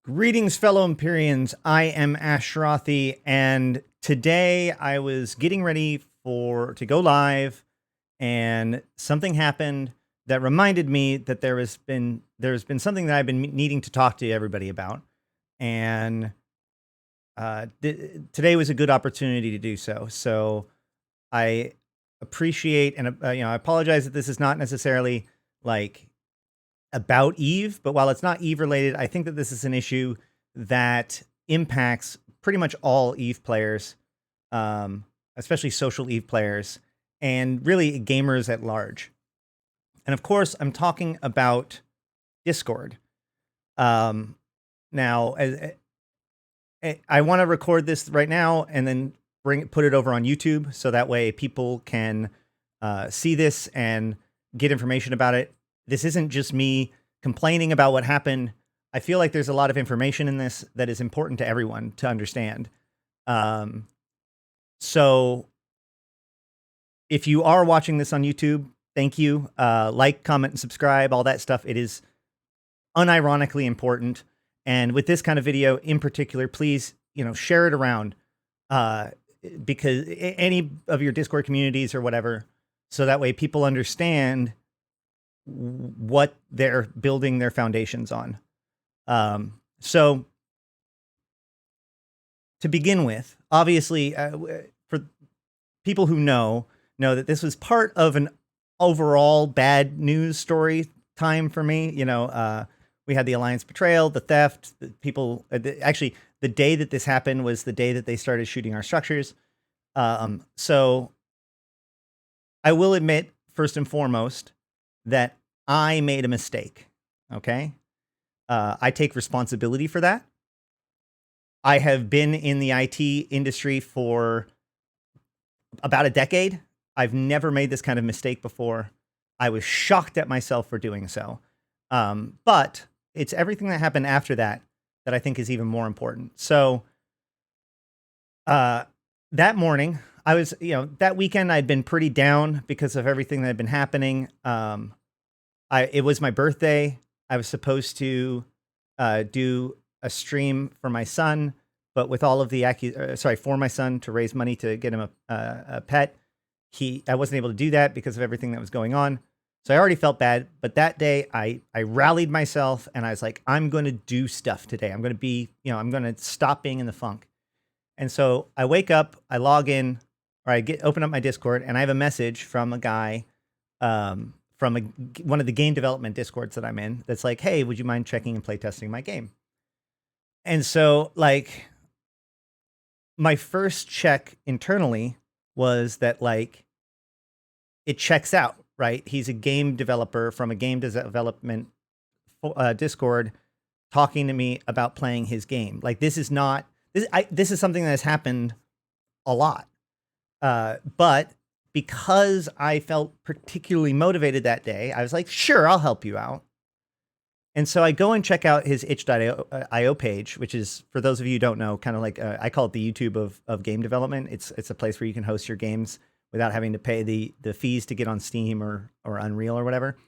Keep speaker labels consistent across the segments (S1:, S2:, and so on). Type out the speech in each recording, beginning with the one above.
S1: Greetings, fellow Empyreans. I am Ashrothi, and today I was getting ready to go live, and something happened that reminded me that there's been something that I've been needing to talk to everybody about, and today was a good opportunity to do so. So I appreciate and I apologize that this is not necessarily like about Eve, but while it's not Eve related, I think that this is an issue that impacts pretty much all Eve players, especially social Eve players, and really gamers at large. And of course, I'm talking about Discord. Now, I want to record this right now and then put it over on YouTube, so that way people can see this and get information about it. This isn't just me complaining about what happened. I feel like there's a lot of information in this that is important to everyone to understand. So if you are watching this on YouTube, thank you. Like, comment, and subscribe, all that stuff. It is unironically important. And with this kind of video in particular, please, share it around because any of your Discord communities or whatever, so that way people understand what they're building their foundations on. So to begin with, obviously, for people who know that this was part of an overall bad news story time for me. We had the Alliance betrayal, the theft, the people. Actually, the day that this happened was the day that they started shooting our structures. So I will admit, first and foremost, that I made a mistake. Okay. I take responsibility for that. I have been in the IT industry for about a decade. I've never made this kind of mistake before. I was shocked at myself for doing so. But it's everything that happened after that that I think is even more important. So that morning, I was, that weekend I'd been pretty down because of everything that had been happening. It was my birthday. I was supposed to do a stream for my son, but with all of the for my son to raise money to get him a pet, I wasn't able to do that because of everything that was going on. So I already felt bad. But that day, I rallied myself and I was like, I'm going to do stuff today. I'm going to be, I'm going to stop being in the funk. And so I wake up, I log in, or open up my Discord, and I have a message from a guy. From one of the game development Discords that I'm in, that's like, hey, would you mind checking and playtesting my game? And so, like, my first check internally was that, like, it checks out, right? He's a game developer from a game development Discord talking to me about playing his game. Like, this is something that has happened a lot. But because I felt particularly motivated that day, I was like, sure, I'll help you out. And so I go and check out his itch.io page, which is, for those of you who don't know, kind of like, I call it the YouTube of game development. It's a place where you can host your games without having to pay the fees to get on Steam or Unreal or whatever.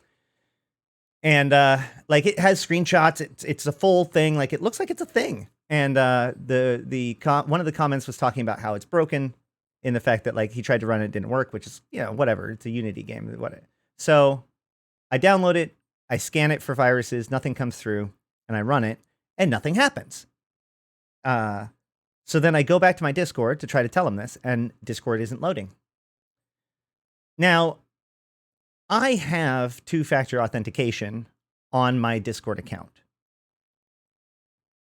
S1: And like, it has screenshots. It's a full thing. Like, it looks like it's a thing. And one of the comments was talking about how it's broken, in the fact that, like, he tried to run it, didn't work, which is, whatever. It's a Unity game. So I download it, I scan it for viruses, nothing comes through, and I run it, and nothing happens. So then I go back to my Discord to try to tell him this, and Discord isn't loading. Now, I have two-factor authentication on my Discord account,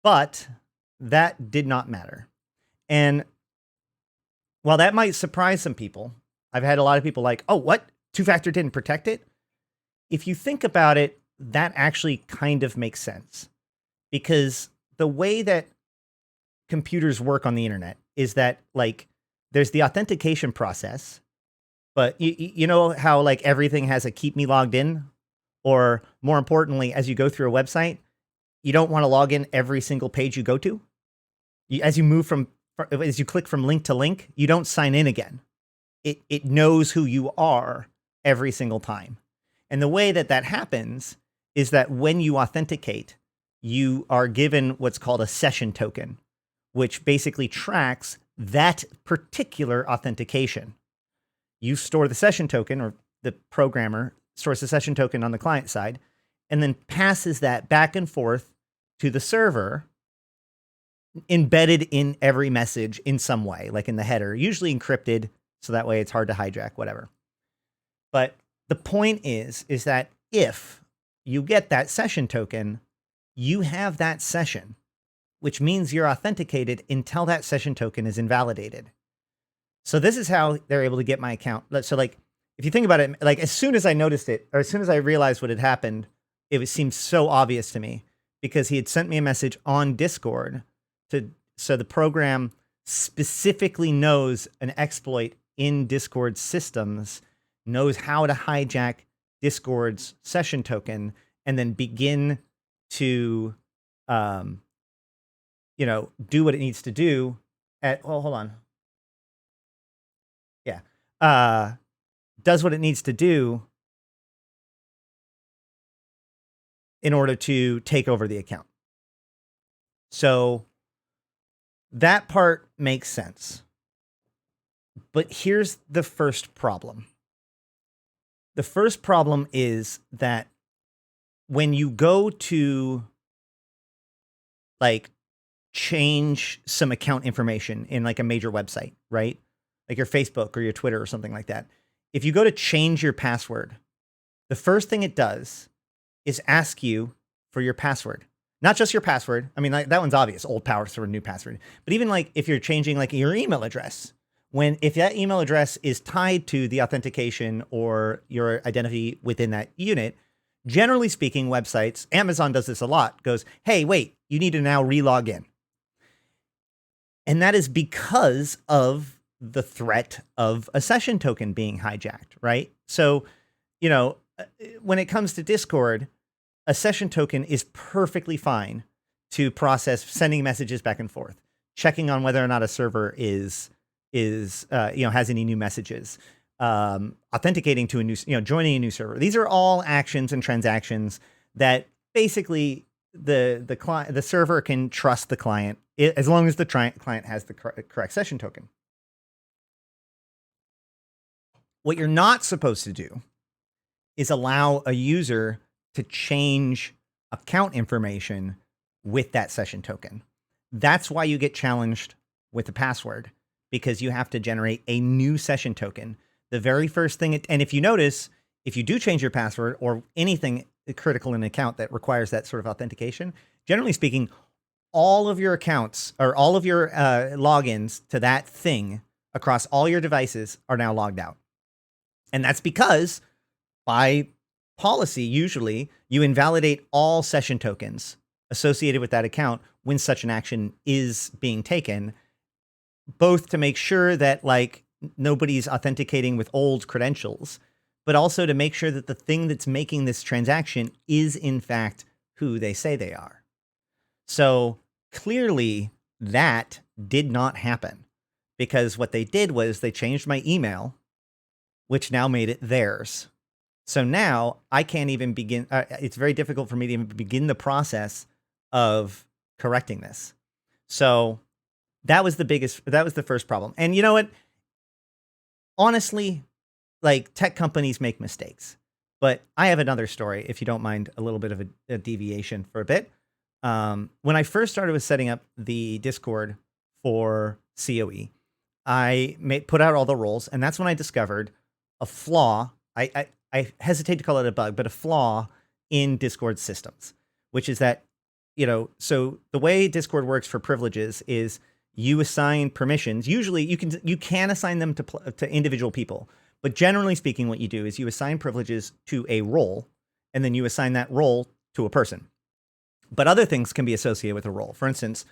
S1: but that did not matter. And while that might surprise some people, I've had a lot of people like, oh, what? Two-factor didn't protect it? If you think about it, that actually kind of makes sense. Because the way that computers work on the internet is that, like, there's the authentication process, but you know how, like, everything has a keep me logged in? Or more importantly, as you go through a website, you don't want to log in every single page you go to. As you click from link to link, you don't sign in again. It knows who you are every single time. And the way that happens is that when you authenticate, you are given what's called a session token, which basically tracks that particular authentication. You store the session token, or the programmer stores the session token on the client side, and then passes that back and forth to the server, embedded in every message in some way, like in the header, usually encrypted, so that way it's hard to hijack, whatever. But the point is that if you get that session token, you have that session, which means you're authenticated until that session token is invalidated. So this is how they're able to get my account. So like, if you think about it, like as soon as I noticed it, or as soon as I realized what had happened, it seemed so obvious to me, because he had sent me a message on Discord so the program specifically knows an exploit in Discord systems, knows how to hijack Discord's session token, and then begin to, do what it needs to do hold on. Yeah. Does what it needs to do in order to take over the account. So that part makes sense. But here's the first problem. The first problem is that when you go to like change some account information in like a major website, right? Like your Facebook or your Twitter or something like that. If you go to change your password, the first thing it does is ask you for your password. Not just your password. I mean, like, that one's obvious, old password, new password. But even like if you're changing like your email address, if that email address is tied to the authentication or your identity within that unit, generally speaking, websites, Amazon does this a lot, goes, hey, wait, you need to now relog in. And that is because of the threat of a session token being hijacked, right? So, when it comes to Discord, a session token is perfectly fine to process sending messages back and forth, checking on whether or not a server has any new messages, authenticating to a new, joining a new server. These are all actions and transactions that basically the server can trust the client as long as the client has the correct session token. What you're not supposed to do is allow a user to change account information with that session token. That's why you get challenged with the password, because you have to generate a new session token. The very first thing, and if you notice, if you do change your password or anything critical in an account that requires that sort of authentication, generally speaking, all of your accounts or all of your logins to that thing across all your devices are now logged out. And that's because by policy, usually you invalidate all session tokens associated with that account when such an action is being taken, both to make sure that like nobody's authenticating with old credentials, but also to make sure that the thing that's making this transaction is in fact who they say they are. So clearly that did not happen, because what they did was they changed my email, which now made it theirs. So now I can't even begin. It's very difficult for me to even begin the process of correcting this. So that was the first problem. And you know what? Honestly, like, tech companies make mistakes, but I have another story, if you don't mind a little bit of a deviation for a bit. When I first started with setting up the Discord for COE, I put out all the roles, and that's when I discovered a flaw. I hesitate to call it a bug, but a flaw in Discord systems, which is that, so the way Discord works for privileges is you assign permissions. Usually you can assign them to individual people, but generally speaking, what you do is you assign privileges to a role, and then you assign that role to a person. But other things can be associated with a role. For instance,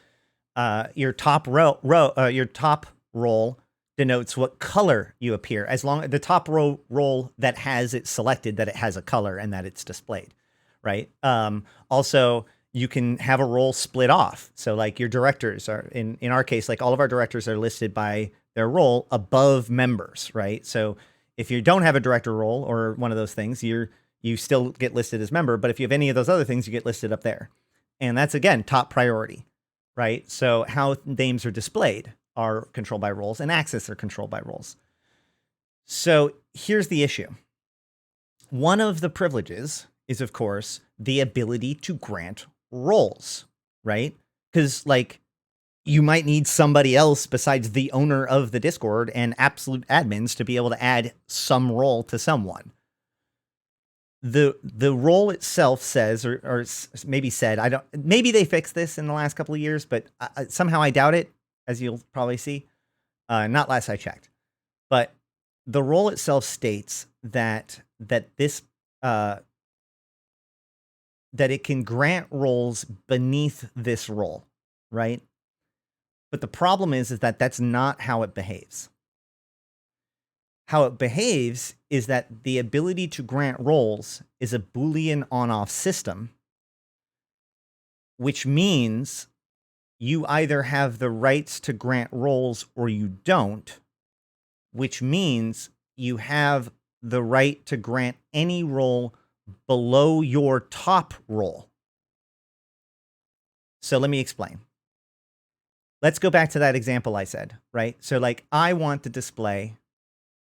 S1: your top role denotes what color you appear, as long as the top role that has it selected, that it has a color and that it's displayed, right? Also, you can have a role split off. So like your directors are, in our case, like all of our directors are listed by their role above members, right? So if you don't have a director role or one of those things, you still get listed as member, but if you have any of those other things, you get listed up there. And that's, again, top priority, right? So how names are displayed are controlled by roles, and access are controlled by roles. So here's the issue. One of the privileges is, of course, the ability to grant roles, right? Because, like, you might need somebody else besides the owner of the Discord and absolute admins to be able to add some role to someone. The role itself says, or maybe said, maybe they fixed this in the last couple of years, but somehow I doubt it, as you'll probably see. Not last I checked. But the role itself states that this that it can grant roles beneath this role, right? But the problem is that that's not how it behaves. How it behaves is that the ability to grant roles is a Boolean on-off system, which means you either have the rights to grant roles or you don't, which means you have the right to grant any role below your top role. So let me explain. Let's go back to that example I said, right? So, like, I want to display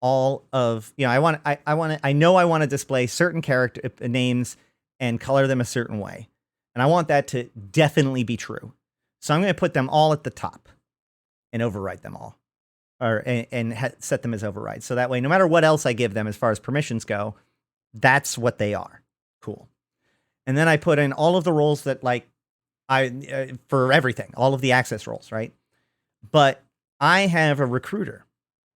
S1: all of, I want to display certain character names and color them a certain way. And I want that to definitely be true. So I'm going to put them all at the top and override them all, or set them as overrides. So that way, no matter what else I give them as far as permissions go, that's what they are. Cool. And then I put in all of the roles that, like, for everything, all of the access roles, right? But I have a recruiter,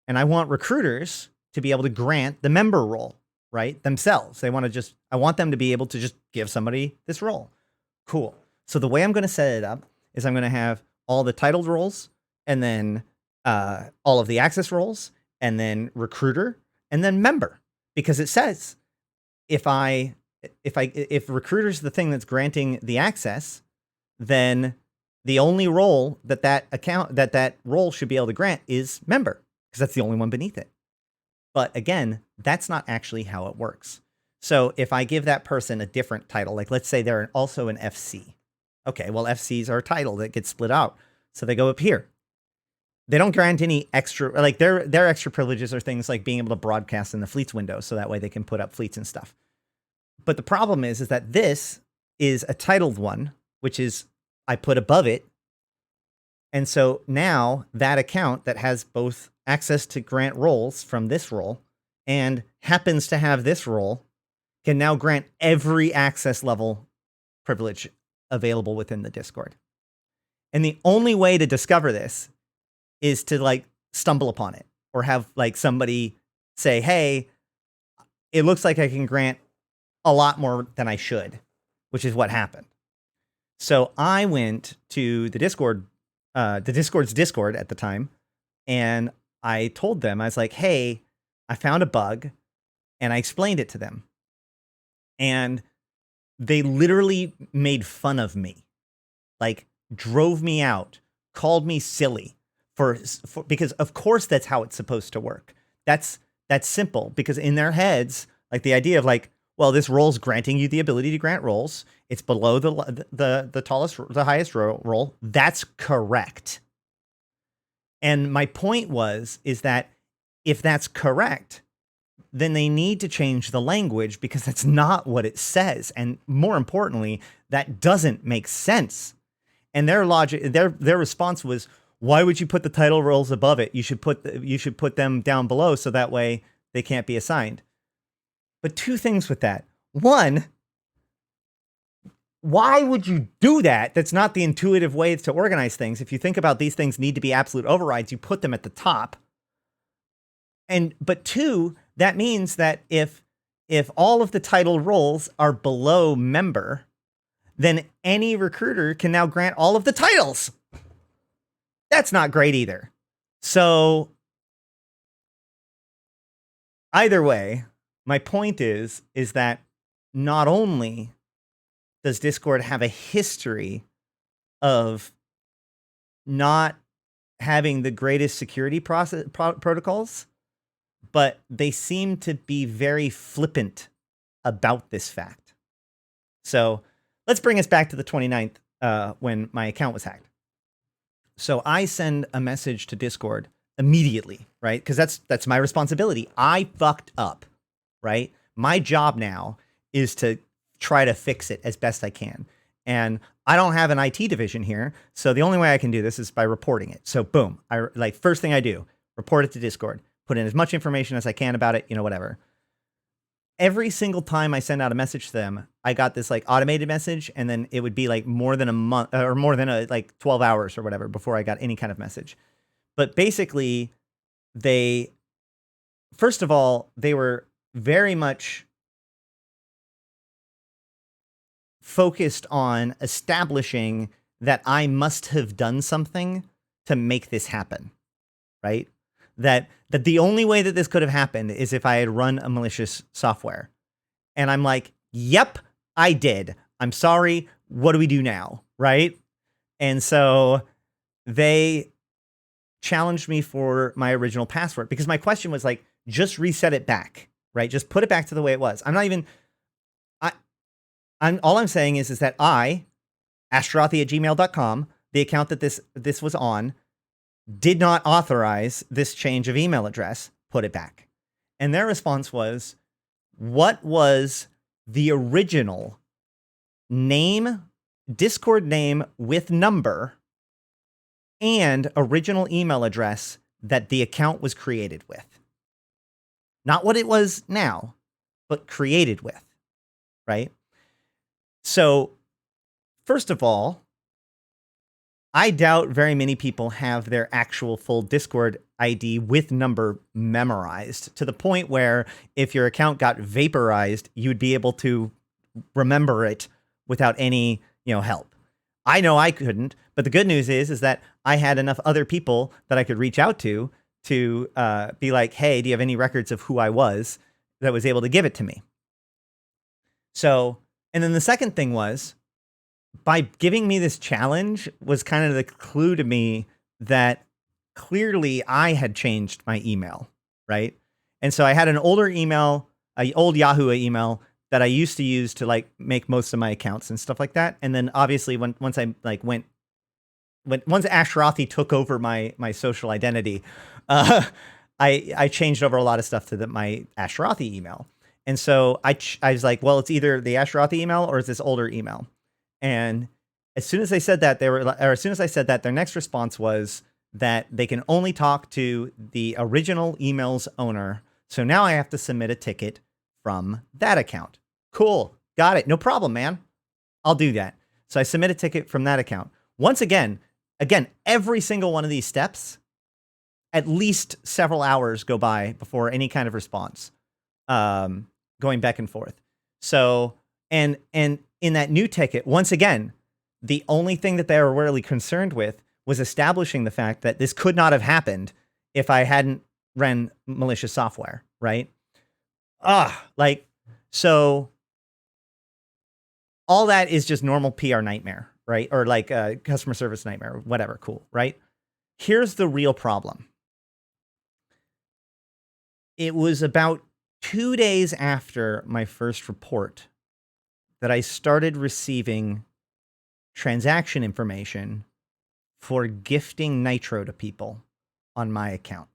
S1: and I want recruiters to be able to grant the member role, right? Themselves. I want them to be able to just give somebody this role. Cool. So the way I'm going to set it up is I'm going to have all the titled roles, and then all of the access roles, and then recruiter, and then member, because it says if recruiter's the thing that's granting the access, then the only role that role should be able to grant is member, because that's the only one beneath it. But again, that's not actually how it works. So if I give that person a different title, like let's say they're also an FC. Okay, well, FCs are a title that gets split out. So they go up here. They don't grant any extra, like their extra privileges are things like being able to broadcast in the fleets window, so that way they can put up fleets and stuff. But the problem is that this is a titled one, which is I put above it. And so now that account that has both access to grant roles from this role and happens to have this role can now grant every access level privilege available within the Discord. And the only way to discover this is to, like, stumble upon it, or have, like, somebody say, hey, it looks like I can grant a lot more than I should, which is what happened. So I went to the Discord, the Discord's Discord at the time, and I told them, I was like, hey, I found a bug, and I explained it to them. And they literally made fun of me, like drove me out, called me silly for because of course that's how it's supposed to work. That's simple, because in their heads, like, the idea of, like, well, this role's granting you the ability to grant roles. It's below the highest role. That's correct. And my point is that if that's correct, then they need to change the language, because that's not what it says. And more importantly, that doesn't make sense. And their logic, their response was, why would you put the title roles above it? You should put them down below, so that way they can't be assigned. But two things with that. One, why would you do that? That's not the intuitive way to organize things. If you think about these things need to be absolute overrides, you put them at the top. But two, that means that if all of the title roles are below member, then any recruiter can now grant all of the titles. That's not great either. So either way, my point is that not only does Discord have a history of not having the greatest security protocols, but they seem to be very flippant about this fact. So let's bring us back to the 29th when my account was hacked. So I send a message to Discord immediately, right? Because that's my responsibility. I fucked up, right? My job now is to try to fix it as best I can. And I don't have an IT division here, so the only way I can do this is by reporting it. So boom, first thing I do, report it to Discord, put in as much information as I can about it, whatever. Every single time I send out a message to them, I got this like automated message, and then it would be like more than a month or more than like 12 hours or whatever before I got any kind of message. But basically, first of all, they were very much focused on establishing that I must have done something to make this happen, right? That the only way that this could have happened is if I had run a malicious software. And I'm like, yep, I did. I'm sorry. What do we do now? Right? And so they challenged me for my original password, because my question was like, just reset it back, right? Just put it back to the way it was. All I'm saying is that Astrothi@gmail.com, the account that this was on, did not authorize this change of email address. Put it back. And their response was, what was the original name, Discord name with number, and original email address that the account was created with? Not what it was now, but created with, right? So, first of all, I doubt very many people have their actual full Discord ID with number memorized to the point where if your account got vaporized, you'd be able to remember it without any, help. I know I couldn't, but the good news is that I had enough other people that I could reach out to be like, hey, do you have any records of who I was, that was able to give it to me? So, and then the second thing was, by giving me this challenge was kind of the clue to me that clearly I had changed my email, right? And so I had an older email, an old Yahoo email that I used to use to like make most of my accounts and stuff like that. And then obviously once Astrothi took over my social identity, I changed over a lot of stuff to my Astrothi email. And so I was like, well, it's either the Astrothi email or it's this older email. And as soon as they said that, as soon as I said that, their next response was that they can only talk to the original email's owner. So now I have to submit a ticket from that account. Cool. Got it. No problem, man. I'll do that. So I submit a ticket from that account. Once again, every single one of these steps, at least several hours go by before any kind of response, going back and forth. So, and in that new ticket, once again, the only thing that they were really concerned with was establishing the fact that this could not have happened if I hadn't ran malicious software, right? So all that is just normal PR nightmare, right? Or like a customer service nightmare, whatever, cool, right? Here's the real problem. It was about 2 days after my first report that I started receiving transaction information for gifting nitro to people on my account.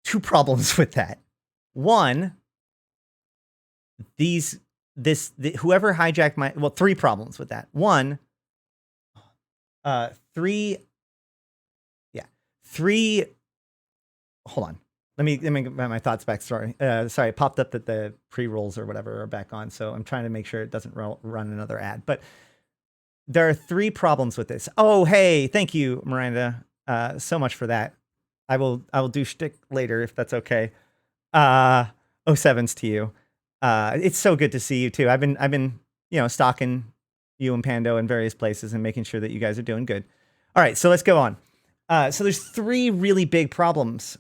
S1: 2 problems with that. One, whoever hijacked 3 problems with that. One, 3, hold on. Let me get my thoughts back. Sorry, it popped up that the pre-rolls or whatever are back on, so I'm trying to make sure it doesn't run another ad. But there are 3 problems with this. Oh, hey, thank you, Miranda, so much for that. I will do shtick later if that's okay. 07's to you. It's so good to see you too. I've been stalking you and Pando in various places and making sure that you guys are doing good. All right, so let's go on. So there's 3 really big problems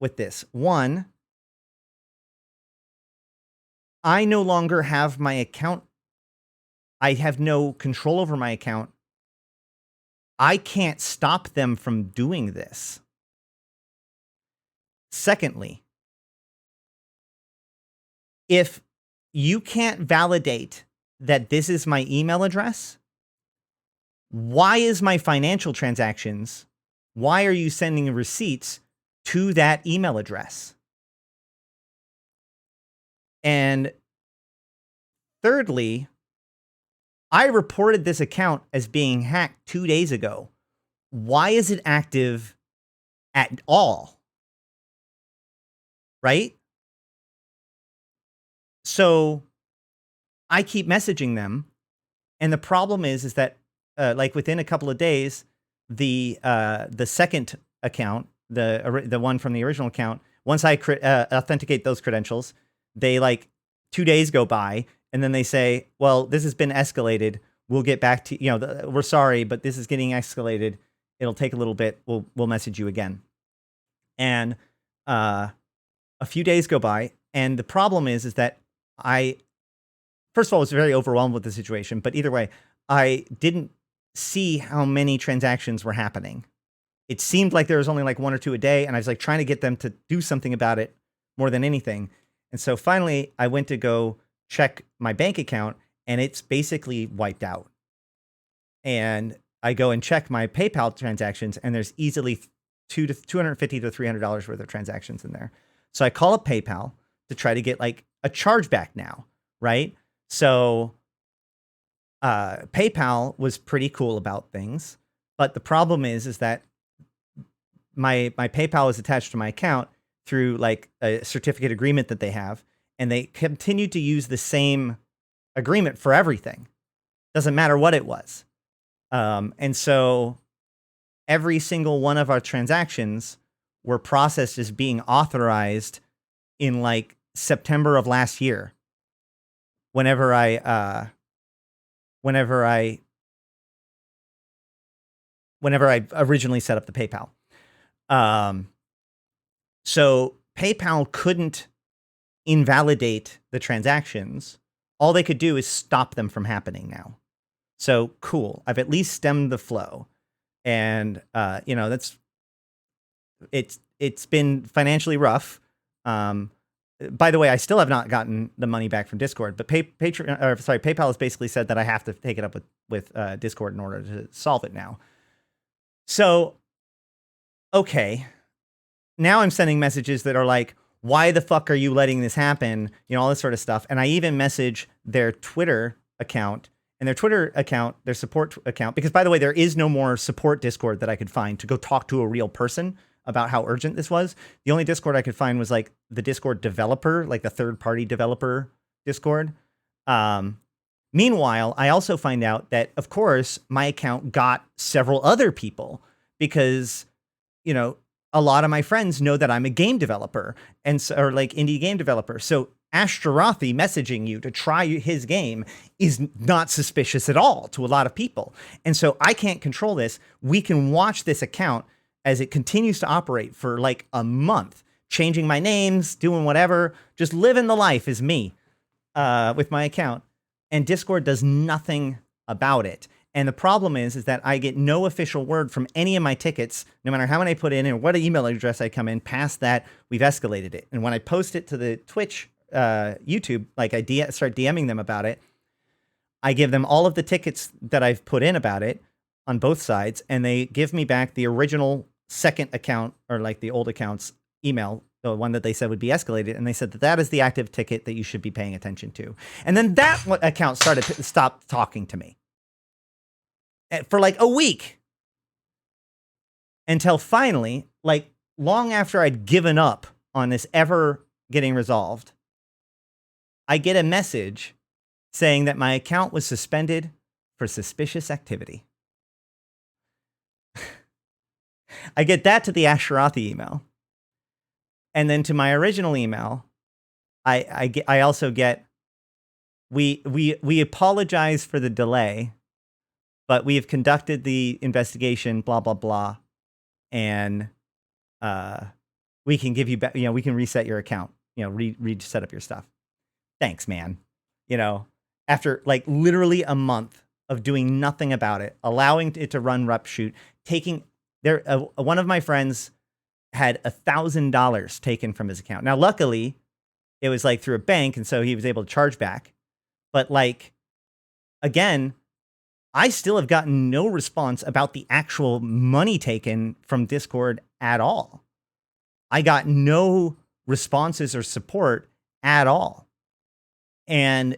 S1: with this. One, I no longer have my account. I have no control over my account. I can't stop them from doing this. Secondly, if you can't validate that this is my email address? Why is my financial transactions? Why are you sending receipts to that email address? And thirdly, I reported this account as being hacked 2 days ago. Why is it active at all? Right? So I keep messaging them, and the problem is that like within a couple of days, the second account, the one from the original account, once I authenticate those credentials, they like 2 days go by, and then they say, well, this has been escalated. We'll get back to, you know, we're sorry, but this is getting escalated. It'll take a little bit. We'll message you again. And a few days go by, and the problem is that I, first of all, was very overwhelmed with the situation, but either way, I didn't see how many transactions were happening. It seemed like there was only like 1 or 2 a day, and I was like trying to get them to do something about it more than anything. And so finally, I went to go check my bank account, and it's basically wiped out. And I go and check my PayPal transactions, and there's easily $250 to $300 worth of transactions in there. So I call up PayPal to try to get like a chargeback now, right? So PayPal was pretty cool about things, but the problem is that my PayPal is attached to my account through like a certificate agreement that they have, and they continue to use the same agreement for everything. Doesn't matter what it was. And so every single one of our transactions were processed as being authorized in like September of last year. Whenever I originally set up the PayPal. So PayPal couldn't invalidate the transactions. All they could do is stop them from happening now. So cool. I've at least stemmed the flow. And, you know, it's been financially rough. By the way, I still have not gotten the money back from Discord, but PayPal has basically said that I have to take it up with Discord in order to solve it now. So, okay. Now I'm sending messages that are like, why the fuck are you letting this happen? You know, all this sort of stuff. And I even message their Twitter account, and their Twitter account, their support account, because by the way, there is no more support Discord that I could find to go talk to a real person about how urgent this was. The only Discord I could find was like the Discord developer, like the third-party developer Discord. Meanwhile, I also find out that, of course, my account got several other people because, you know, a lot of my friends know that I'm a game developer and so, or like indie game developer. So Ashtarothi messaging you to try his game is not suspicious at all to a lot of people. And so I can't control this. We can watch this account as it continues to operate for like a month, changing my names, doing whatever, just living the life as me with my account. And Discord does nothing about it. And the problem is that I get no official word from any of my tickets, no matter how many I put in and what email address I come in. Past that, we've escalated it. And when I post it to the Twitch, YouTube, like I start DMing them about it, I give them all of the tickets that I've put in about it on both sides, and they give me back the original second account, or like the old account's email, the one that they said would be escalated, and they said that that is the active ticket that you should be paying attention to. And then that account stopped talking to me for like a week, until finally, like long after I'd given up on this ever getting resolved, I get a message saying that my account was suspended for suspicious activity. I get that to the Ashtarothi email. And then to my original email, I also get, we apologize for the delay, but we have conducted the investigation, blah, blah, blah. And we can give you back, you know, we can reset your account, you know, reset up your stuff. Thanks, man. You know, after like literally a month of doing nothing about it, allowing it to run Rupshoot, taking there, one of my friends had $1,000 taken from his account. Now, luckily, it was like through a bank, and so he was able to charge back. But like, again, I still have gotten no response about the actual money taken from Discord at all. I got no responses or support at all. And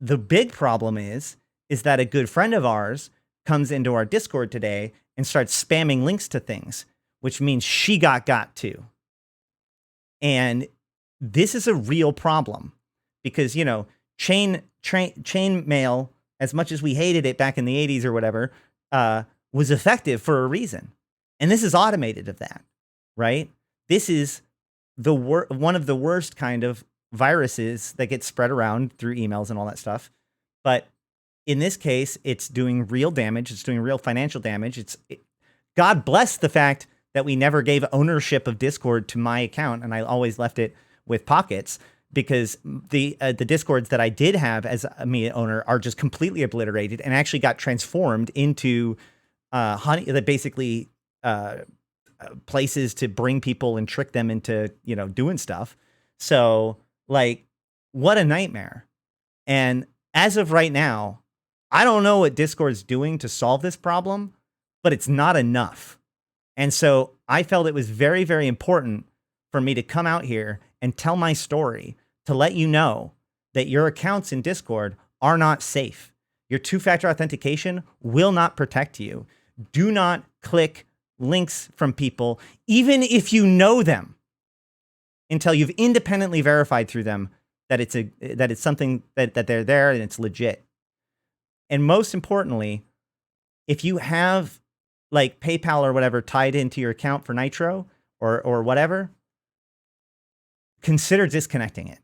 S1: the big problem is that a good friend of ours comes into our Discord today and starts spamming links to things, which means she got to. And this is a real problem because, you know, chain mail, as much as we hated it back in the 80s or whatever, was effective for a reason. And this is automated of that, right? This is one of the worst kind of viruses that gets spread around through emails and all that stuff. But in this case, it's doing real damage. It's doing real financial damage. God bless the fact that we never gave ownership of Discord to my account, and I always left it with Pockets, because the Discords that I did have as a me owner are just completely obliterated and actually got transformed into basically places to bring people and trick them into, you know, doing stuff. So, like, what a nightmare. And as of right now, I don't know what Discord's doing to solve this problem, but it's not enough. And so I felt it was very, very important for me to come out here and tell my story, to let you know that your accounts in Discord are not safe. Your two-factor authentication will not protect you. Do not click links from people, even if you know them, until you've independently verified through them that it's something that they're there and it's legit. And most importantly, if you have like PayPal or whatever tied into your account for Nitro or whatever, consider disconnecting it,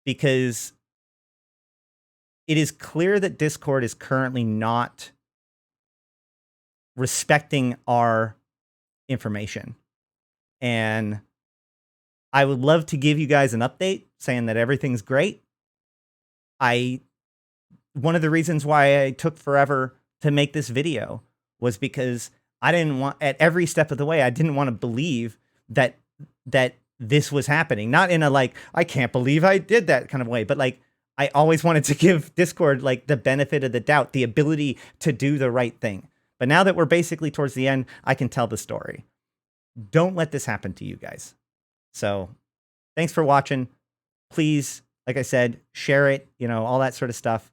S1: because it is clear that Discord is currently not respecting our information. And I would love to give you guys an update saying that everything's great. One of the reasons why I took forever to make this video was because I didn't want, at every step of the way, I didn't want to believe that this was happening. Not in a like, I can't believe I did that kind of way, but like, I always wanted to give Discord like the benefit of the doubt, the ability to do the right thing. But now that we're basically towards the end, I can tell the story. Don't let this happen to you guys. So thanks for watching. Please, like I said, share it, you know, all that sort of stuff.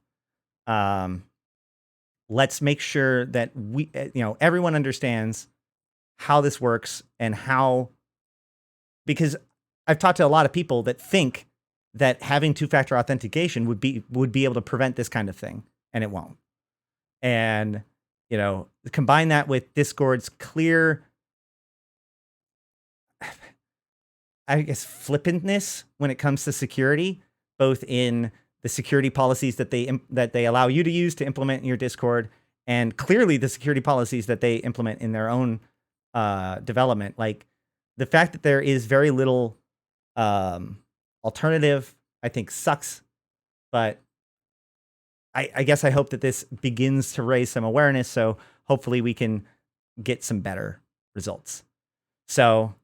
S1: Let's make sure that we, you know, everyone understands how this works and how, because I've talked to a lot of people that think that having two-factor authentication would be able to prevent this kind of thing, and it won't. And, you know, combine that with Discord's clear, I guess, flippantness when it comes to security, both in the security policies that they allow you to use to implement in your Discord, and clearly the security policies that they implement in their own development. Like the fact that there is very little alternative, I think sucks. But I guess I hope that this begins to raise some awareness. So hopefully we can get some better results. So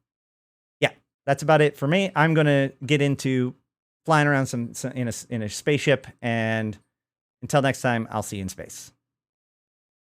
S1: yeah, that's about it for me. I'm going to get into flying around some in a spaceship, and until next time, I'll see you in space.